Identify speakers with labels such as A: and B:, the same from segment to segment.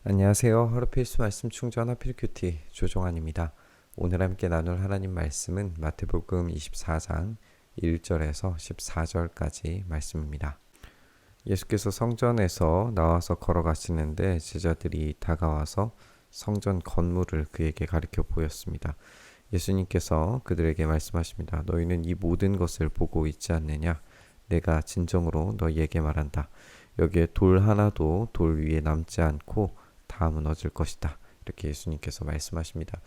A: 안녕하세요. 하루 필수 말씀 충전 하필 큐티 조종환입니다. 오늘 함께 나눌 하나님 말씀은 마태복음 24장 1절에서 14절까지 말씀입니다. 예수께서 성전에서 나와서 걸어가시는데 제자들이 다가와서 성전 건물을 그에게 가리켜 보였습니다. 예수님께서 그들에게 말씀하십니다. 너희는 이 모든 것을 보고 있지 않느냐? 내가 진정으로 너희에게 말한다. 여기에 돌 하나도 돌 위에 남지 않고 다 무너질 것이다. 이렇게 예수님께서 말씀하십니다.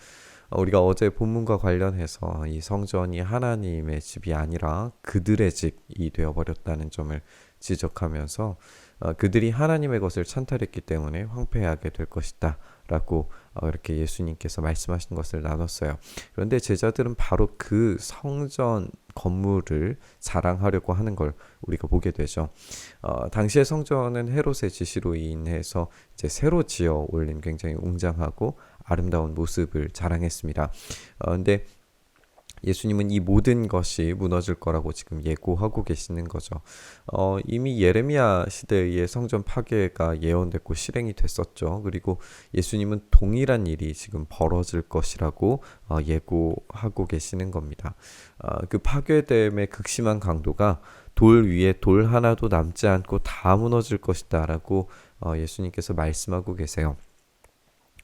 A: 우리가 어제 본문과 관련해서 이 성전이 하나님의 집이 아니라 그들의 집이 되어버렸다는 점을 지적하면서 그들이 하나님의 것을 찬탈했기 때문에 황폐하게 될 것이다 라고 이렇게 예수님께서 말씀하신 것을 나눴어요. 그런데 제자들은 바로 그 성전 건물을 자랑하려고 하는 걸 우리가 보게 되죠. 당시의 성전은 헤롯의 지시로 인해서 이제 새로 지어 올린 굉장히 웅장하고 아름다운 모습을 자랑했습니다. 근데 예수님은 이 모든 것이 무너질 거라고 지금 예고하고 계시는 거죠. 이미 예레미야 시대의 성전 파괴가 예언됐고 실행이 됐었죠. 그리고 예수님은 동일한 일이 지금 벌어질 것이라고 예고하고 계시는 겁니다. 그 파괴됨의 극심한 강도가 돌 위에 돌 하나도 남지 않고 다 무너질 것이다 라고 예수님께서 말씀하고 계세요.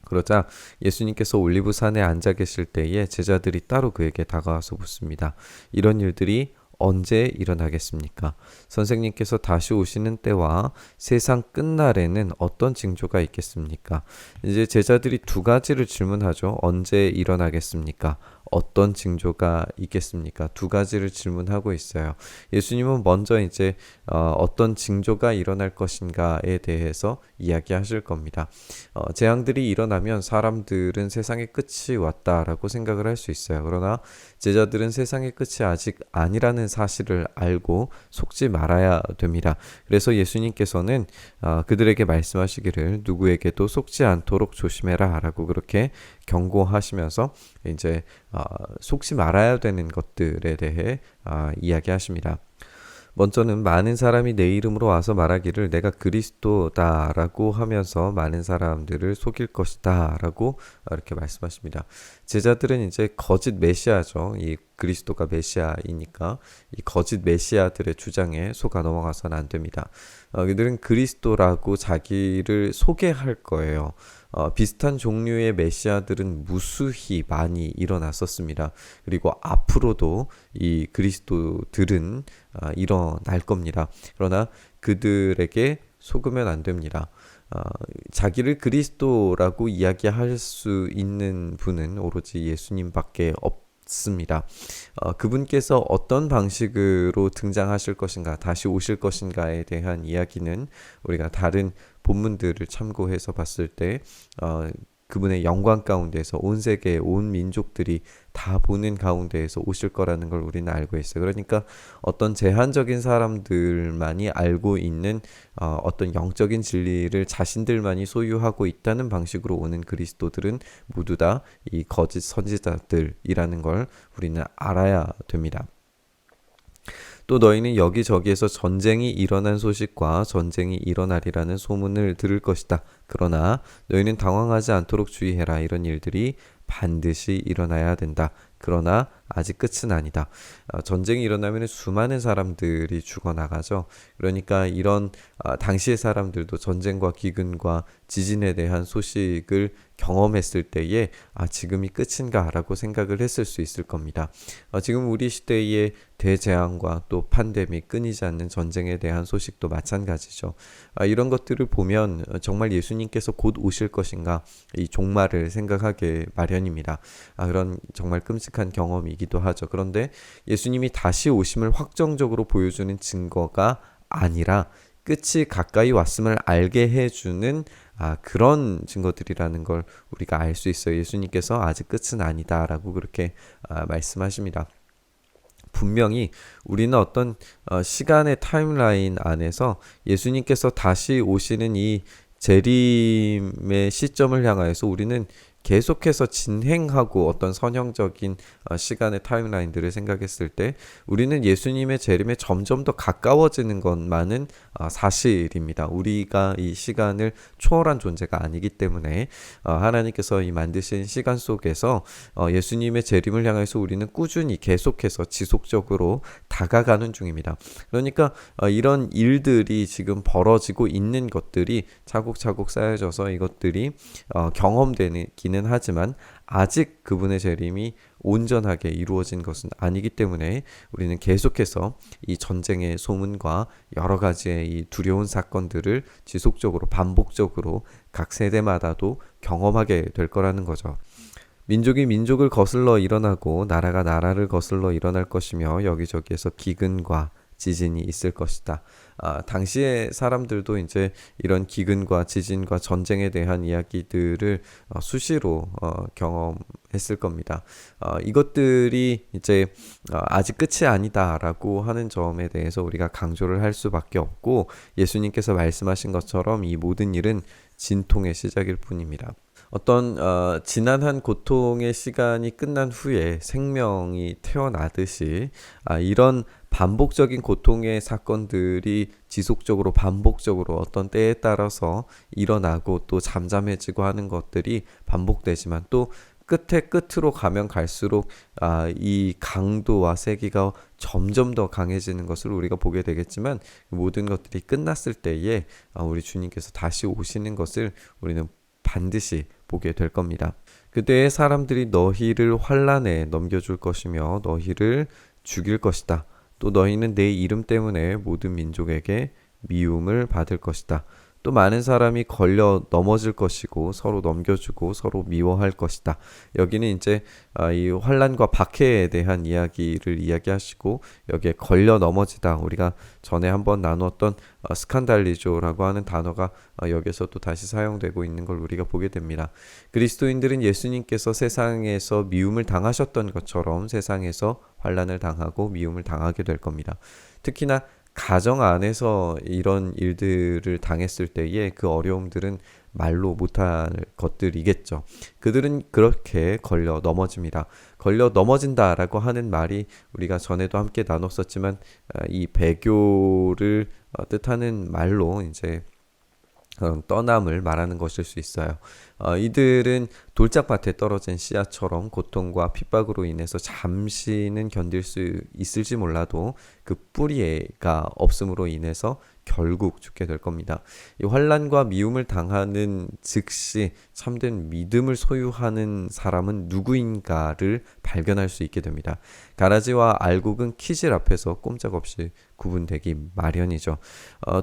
A: 그러자 예수님께서 올리브산에 앉아 계실 때에 제자들이 따로 그에게 다가와서 묻습니다. 이런 일들이 언제 일어나겠습니까? 선생님께서 다시 오시는 때와 세상 끝날에는 어떤 징조가 있겠습니까? 이제 제자들이 두 가지를 질문하죠. 언제 일어나겠습니까? 어떤 징조가 있겠습니까? 두 가지를 질문하고 있어요. 예수님은 먼저 이제 어떤 징조가 일어날 것인가에 대해서 이야기하실 겁니다. 재앙들이 일어나면 사람들은 세상의 끝이 왔다라고 생각을 할 수 있어요. 그러나 제자들은 세상의 끝이 아직 아니라는 사실을 알고 속지 말아야 됩니다. 그래서 예수님께서는 그들에게 말씀하시기를 누구에게도 속지 않도록 조심해라 라고 그렇게 경고하시면서 이제 속지 말아야 되는 것들에 대해 이야기하십니다. 먼저는 많은 사람이 내 이름으로 와서 말하기를 내가 그리스도다라고 하면서 많은 사람들을 속일 것이다라고 이렇게 말씀하십니다. 제자들은 이제 거짓 메시아죠. 이 그리스도가 메시아이니까 이 거짓 메시아들의 주장에 속아 넘어가서는 안 됩니다. 그들은 그리스도라고 자기를 소개할 거예요. 비슷한 종류의 메시아들은 무수히 많이 일어났었습니다. 그리고 앞으로도 이 그리스도들은 일어날 겁니다. 그러나 그들에게 속으면 안 됩니다. 자기를 그리스도라고 이야기할 수 있는 분은 오로지 예수님밖에 없습니다. 그분께서 어떤 방식으로 등장하실 것인가, 다시 오실 것인가에 대한 이야기는 우리가 다른 본문들을 참고해서 봤을 때 그분의 영광 가운데서 온 세계 온 민족들이 다 보는 가운데에서 오실 거라는 걸 우리는 알고 있어요. 그러니까 어떤 제한적인 사람들만이 알고 있는 어떤 영적인 진리를 자신들만이 소유하고 있다는 방식으로 오는 그리스도들은 모두 다 이 거짓 선지자들이라는 걸 우리는 알아야 됩니다. 또 너희는 여기저기에서 전쟁이 일어난 소식과 전쟁이 일어나리라는 소문을 들을 것이다. 그러나 너희는 당황하지 않도록 주의해라. 이런 일들이 반드시 일어나야 된다. 그러나 아직 끝은 아니다. 전쟁이 일어나면 수많은 사람들이 죽어나가죠. 그러니까 이런 당시의 사람들도 전쟁과 기근과 지진에 대한 소식을 경험했을 때에 지금이 끝인가 라고 생각을 했을 수 있을 겁니다. 지금 우리 시대의 대재앙과 또 팬데믹 끊이지 않는 전쟁에 대한 소식도 마찬가지죠. 이런 것들을 보면 정말 예수님께서 곧 오실 것인가 이 종말을 생각하게 마련입니다. 그런 정말 끔찍한 경험이기도 하죠. 그런데 예수님이 다시 오심을 확정적으로 보여주는 증거가 아니라 끝이 가까이 왔음을 알게 해주는 그런 증거들이라는 걸 우리가 알 수 있어요. 예수님께서 아직 끝은 아니다라고 그렇게 말씀하십니다. 분명히 우리는 어떤 시간의 타임라인 안에서 예수님께서 다시 오시는 이 재림의 시점을 향하여서 우리는 계속해서 진행하고 어떤 선형적인 시간의 타임라인들을 생각했을 때 우리는 예수님의 재림에 점점 더 가까워지는 것만은 사실입니다. 우리가 이 시간을 초월한 존재가 아니기 때문에 하나님께서 이 만드신 시간 속에서 예수님의 재림을 향해서 우리는 꾸준히 계속해서 지속적으로 다가가는 중입니다. 그러니까 이런 일들이 지금 벌어지고 있는 것들이 차곡차곡 쌓여져서 이것들이 경험되기는 하지만 아직 그분의 재림이 온전하게 이루어진 것은 아니기 때문에 우리는 계속해서 이 전쟁의 소문과 여러 가지의 이 두려운 사건들을 지속적으로 반복적으로 각 세대마다도 경험하게 될 거라는 거죠. 민족이 민족을 거슬러 일어나고 나라가 나라를 거슬러 일어날 것이며 여기저기에서 기근과 지진이 있을 것이다. 당시의 사람들도 이제 이런 기근과 지진과 전쟁에 대한 이야기들을 수시로 경험했을 겁니다. 이것들이 이제 아직 끝이 아니다라고 하는 점에 대해서 우리가 강조를 할 수밖에 없고 예수님께서 말씀하신 것처럼 이 모든 일은 진통의 시작일 뿐입니다. 어떤 지난한 고통의 시간이 끝난 후에 생명이 태어나듯이 이런 반복적인 고통의 사건들이 지속적으로 반복적으로 어떤 때에 따라서 일어나고 또 잠잠해지고 하는 것들이 반복되지만 또 끝으로 가면 갈수록 이 강도와 세기가 점점 더 강해지는 것을 우리가 보게 되겠지만 모든 것들이 끝났을 때에 우리 주님께서 다시 오시는 것을 우리는 반드시 보게 될 겁니다. 그때의 사람들이 너희를 환난에 넘겨줄 것이며 너희를 죽일 것이다. 또 너희는 내 이름 때문에 모든 민족에게 미움을 받을 것이다. 또 많은 사람이 걸려 넘어질 것이고 서로 넘겨주고 서로 미워할 것이다. 여기는 이제 이 환난과 박해에 대한 이야기를 이야기하시고 여기에 걸려 넘어지다. 우리가 전에 한번 나누었던 스칸달리조라고 하는 단어가 여기에서 또 다시 사용되고 있는 걸 우리가 보게 됩니다. 그리스도인들은 예수님께서 세상에서 미움을 당하셨던 것처럼 세상에서 환난을 당하고 미움을 당하게 될 겁니다. 특히나 가정 안에서 이런 일들을 당했을 때에 그 어려움들은 말로 못할 것들이겠죠. 그들은 그렇게 걸려 넘어집니다. 걸려 넘어진다라고 하는 말이 우리가 전에도 함께 나눴었지만 이 배교를 뜻하는 말로 이제 떠남을 말하는 것일 수 있어요. 이들은 돌짝밭에 떨어진 씨앗처럼 고통과 핍박으로 인해서 잠시는 견딜 수 있을지 몰라도 그 뿌리가 없음으로 인해서 결국 죽게 될 겁니다. 이 환난과 미움을 당하는 즉시 참된 믿음을 소유하는 사람은 누구인가를 발견할 수 있게 됩니다. 가라지와 알곡은 키질 앞에서 꼼짝없이 구분되기 마련이죠.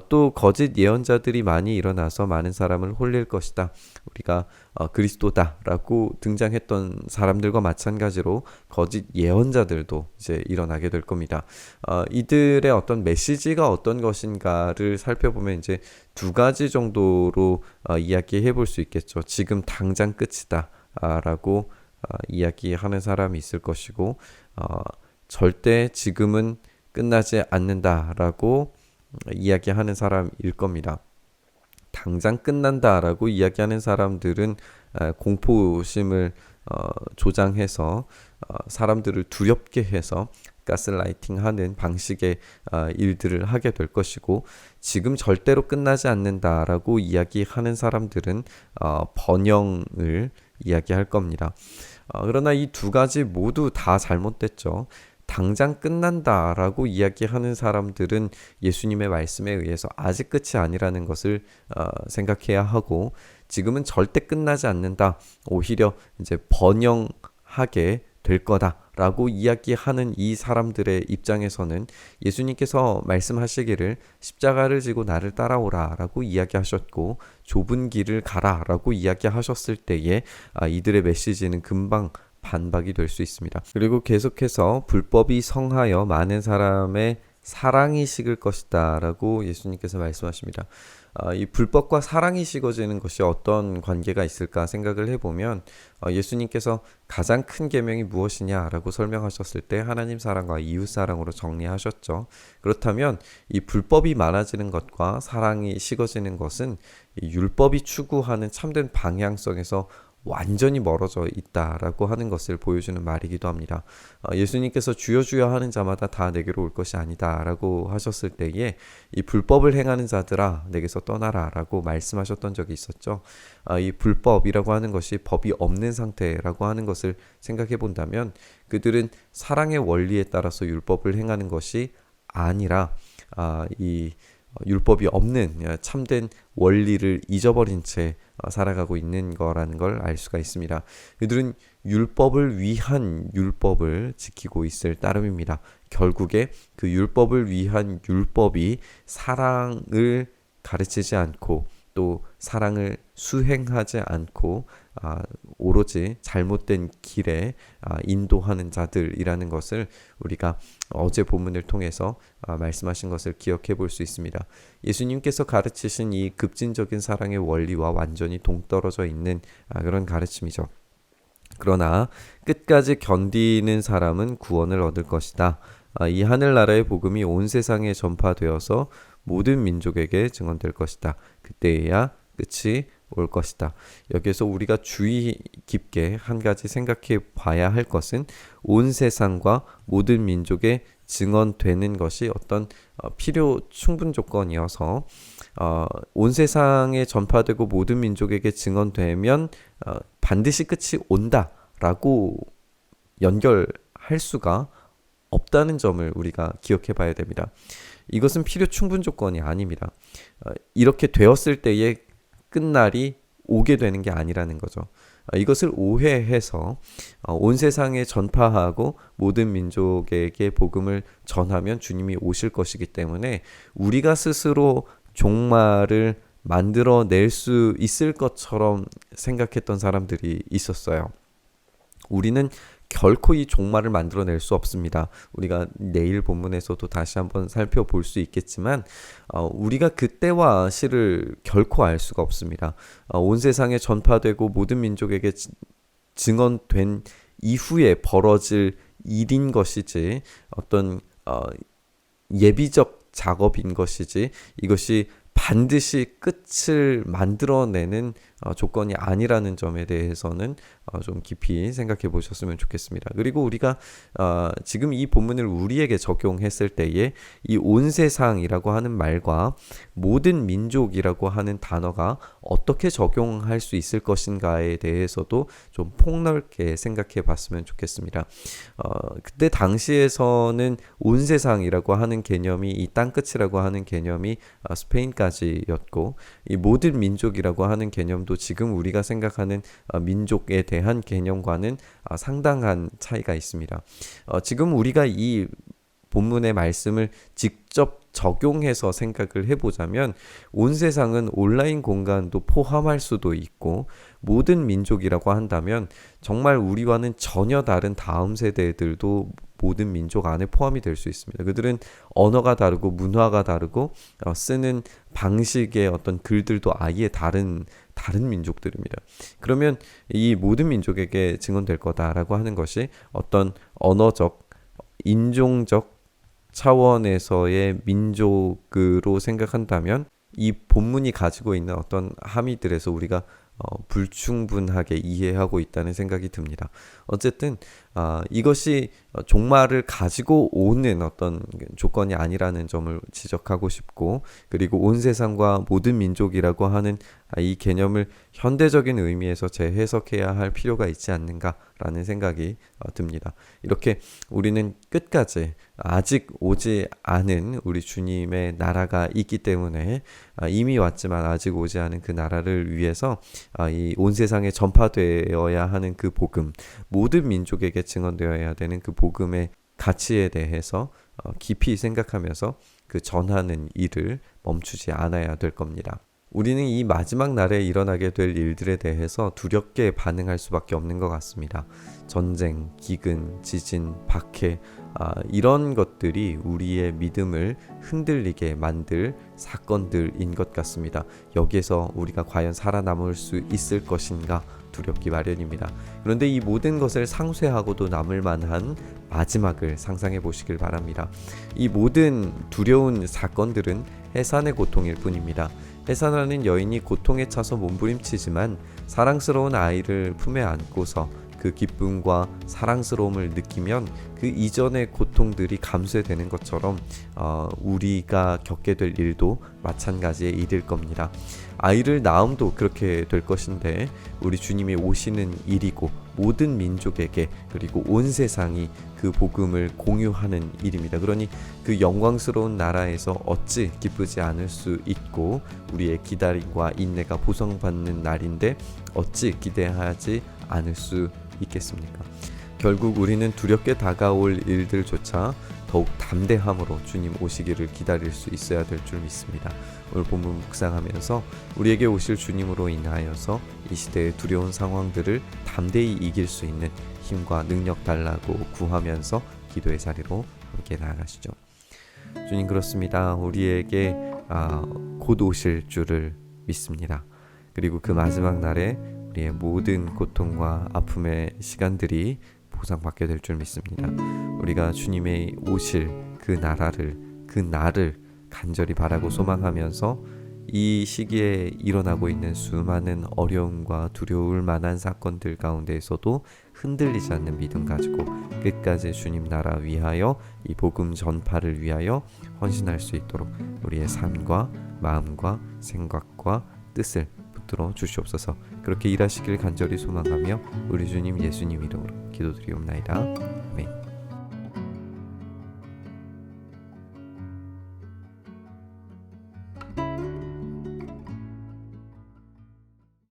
A: 또 거짓 예언자들이 많이 일어나서 많은 사람을 홀릴 것이다. 우리가 그리스도다라고 등장했던 사람들과 마찬가지로 거짓 예언자들도 이제 일어나게 될 겁니다. 이들의 어떤 메시지가 어떤 것인가를 살펴보면 이제 두 가지 정도로 이야기해 볼 수 있겠죠. 지금 당장 끝이다 라고 이야기하는 사람이 있을 것이고 절대 지금은 끝나지 않는다라고 이야기하는 사람일 겁니다. 당장 끝난다라고 이야기하는 사람들은 공포심을 조장해서 사람들을 두렵게 해서 가스라이팅하는 방식의 일들을 하게 될 것이고 지금 절대로 끝나지 않는다라고 이야기하는 사람들은 번영을 이야기할 겁니다. 그러나 이 두 가지 모두 다 잘못됐죠. 당장 끝난다라고 이야기하는 사람들은 예수님의 말씀에 의해서 아직 끝이 아니라는 것을 생각해야 하고 지금은 절대 끝나지 않는다. 오히려 이제 번영하게 될 거다라고 이야기하는 이 사람들의 입장에서는 예수님께서 말씀하시기를 십자가를 지고 나를 따라오라라고 이야기하셨고 좁은 길을 가라라고 이야기하셨을 때에 이들의 메시지는 금방 반박이 될 수 있습니다. 그리고 계속해서 불법이 성하여 많은 사람의 사랑이 식을 것이다 라고 예수님께서 말씀하십니다. 이 불법과 사랑이 식어지는 것이 어떤 관계가 있을까 생각을 해보면 예수님께서 가장 큰 계명이 무엇이냐라고 설명하셨을 때 하나님 사랑과 이웃 사랑으로 정리하셨죠. 그렇다면 이 불법이 많아지는 것과 사랑이 식어지는 것은 이 율법이 추구하는 참된 방향성에서 완전히 멀어져 있다라고 하는 것을 보여주는 말이기도 합니다. 예수님께서 주여 주여 하는 자마다 다 내게로 올 것이 아니다라고 하셨을 때에 이 불법을 행하는 자들아 내게서 떠나라라고 말씀하셨던 적이 있었죠. 이 불법이라고 하는 것이 법이 없는 상태라고 하는 것을 생각해 본다면 그들은 사랑의 원리에 따라서 율법을 행하는 것이 아니라 이 율법이 없는 참된 원리를 잊어버린 채 살아가고 있는 거라는 걸 알 수가 있습니다. 그들은 율법을 위한 율법을 지키고 있을 따름입니다. 결국에 그 율법을 위한 율법이 사랑을 가르치지 않고 또 사랑을 수행하지 않고 오로지 잘못된 길에 인도하는 자들이라는 것을 우리가 어제 본문을 통해서 말씀하신 것을 기억해 볼 수 있습니다. 예수님께서 가르치신 이 급진적인 사랑의 원리와 완전히 동떨어져 있는 그런 가르침이죠. 그러나 끝까지 견디는 사람은 구원을 얻을 것이다. 이 하늘나라의 복음이 온 세상에 전파되어서 모든 민족에게 증언될 것이다. 그때야 끝이 올 것이다. 여기에서 우리가 주의 깊게 한 가지 생각해 봐야 할 것은 온 세상과 모든 민족에 증언되는 것이 어떤 필요 충분 조건이어서 온 세상에 전파되고 모든 민족에게 증언되면 반드시 끝이 온다라고 연결할 수가 없다는 점을 우리가 기억해 봐야 됩니다. 이것은 필요 충분 조건이 아닙니다. 이렇게 되었을 때의 끝날이 오게 되는 게 아니라는 거죠. 이것을 오해해서 온 세상에 전파하고 모든 민족에게 복음을 전하면 주님이 오실 것이기 때문에 우리가 스스로 종말을 만들어낼 수 있을 것처럼 생각했던 사람들이 있었어요. 우리는 결코 이 종말을 만들어낼 수 없습니다. 우리가 내일 본문에서도 다시 한번 살펴볼 수 있겠지만 우리가 그때와 시를 결코 알 수가 없습니다. 온 세상에 전파되고 모든 민족에게 증언된 이후에 벌어질 일인 것이지 어떤 예비적 작업인 것이지 이것이 반드시 끝을 만들어내는 조건이 아니라는 점에 대해서는 좀 깊이 생각해 보셨으면 좋겠습니다. 그리고 우리가 지금 이 본문을 우리에게 적용했을 때에 이 온 세상이라고 하는 말과 모든 민족이라고 하는 단어가 어떻게 적용할 수 있을 것인가에 대해서도 좀 폭넓게 생각해 봤으면 좋겠습니다. 그때 당시에서는 온 세상이라고 하는 개념이 이 땅끝이라고 하는 개념이 스페인까지였고 이 모든 민족이라고 하는 개념도 지금 우리가 생각하는 민족에 대한 개념과는 상당한 차이가 있습니다. 지금 우리가 이 본문의 말씀을 직접 적용해서 생각을 해보자면 온 세상은 온라인 공간도 포함할 수도 있고 모든 민족이라고 한다면 정말 우리와는 전혀 다른 다음 세대들도 모든 민족 안에 포함이 될 수 있습니다. 그들은 언어가 다르고 문화가 다르고 쓰는 방식의 어떤 글들도 아예 다른 민족들입니다. 그러면 이 모든 민족에게 증언될 거다라고 하는 것이 어떤 언어적, 인종적 차원에서의 민족으로 생각한다면 이 본문이 가지고 있는 어떤 함의들에서 우리가 불충분하게 이해하고 있다는 생각이 듭니다. 어쨌든 이것이 종말을 가지고 오는 어떤 조건이 아니라는 점을 지적하고 싶고 그리고 온 세상과 모든 민족이라고 하는 이 개념을 현대적인 의미에서 재해석해야 할 필요가 있지 않는가라는 생각이 듭니다. 이렇게 우리는 끝까지 아직 오지 않은 우리 주님의 나라가 있기 때문에 이미 왔지만 아직 오지 않은 그 나라를 위해서 이 온 세상에 전파되어야 하는 그 복음, 모든 민족에게 증언되어야 되는 그 복음의 가치에 대해서 깊이 생각하면서 그 전하는 일을 멈추지 않아야 될 겁니다. 우리는 이 마지막 날에 일어나게 될 일들에 대해서 두렵게 반응할 수밖에 없는 것 같습니다. 전쟁, 기근, 지진, 박해 이런 것들이 우리의 믿음을 흔들리게 만들 사건들인 것 같습니다. 여기에서 우리가 과연 살아남을 수 있을 것인가 두렵기 마련입니다. 그런데 이 모든 것을 상쇄하고도 남을 만한 마지막을 상상해 보시길 바랍니다. 이 모든 두려운 사건들은 해산의 고통일 뿐입니다. 해산하는 여인이 고통에 차서 몸부림치지만 사랑스러운 아이를 품에 안고서 그 기쁨과 사랑스러움을 느끼면 그 이전의 고통들이 감쇄되는 것처럼 우리가 겪게 될 일도 마찬가지의 일일 겁니다. 아이를 낳음도 그렇게 될 것인데 우리 주님이 오시는 일이고 모든 민족에게 그리고 온 세상이 그 복음을 공유하는 일입니다. 그러니 그 영광스러운 나라에서 어찌 기쁘지 않을 수 있고 우리의 기다림과 인내가 보상받는 날인데 어찌 기대하지 않을 수 있겠습니까? 결국 우리는 두렵게 다가올 일들조차 더욱 담대함으로 주님 오시기를 기다릴 수 있어야 될 줄 믿습니다. 오늘 본문 묵상하면서 우리에게 오실 주님으로 인하여서 이 시대의 두려운 상황들을 담대히 이길 수 있는 힘과 능력 달라고 구하면서 기도의 자리로 함께 나아가시죠. 주님, 그렇습니다. 우리에게 곧 오실 줄을 믿습니다. 그리고 그 마지막 날에 우리의 모든 고통과 아픔의 시간들이 보상받게 될 줄 믿습니다. 우리가 주님의 오실 그 나라를, 그 날을 간절히 바라고 소망하면서 이 시기에 일어나고 있는 수많은 어려움과 두려울 만한 사건들 가운데에서도 흔들리지 않는 믿음 가지고 끝까지 주님 나라 위하여 이 복음 전파를 위하여 헌신할 수 있도록 우리의 삶과 마음과 생각과 뜻을 붙들어 주시옵소서. 그렇게 일하시길 간절히 소망하며 우리 주님 예수님 이름으로 기도드리옵나이다. 아멘.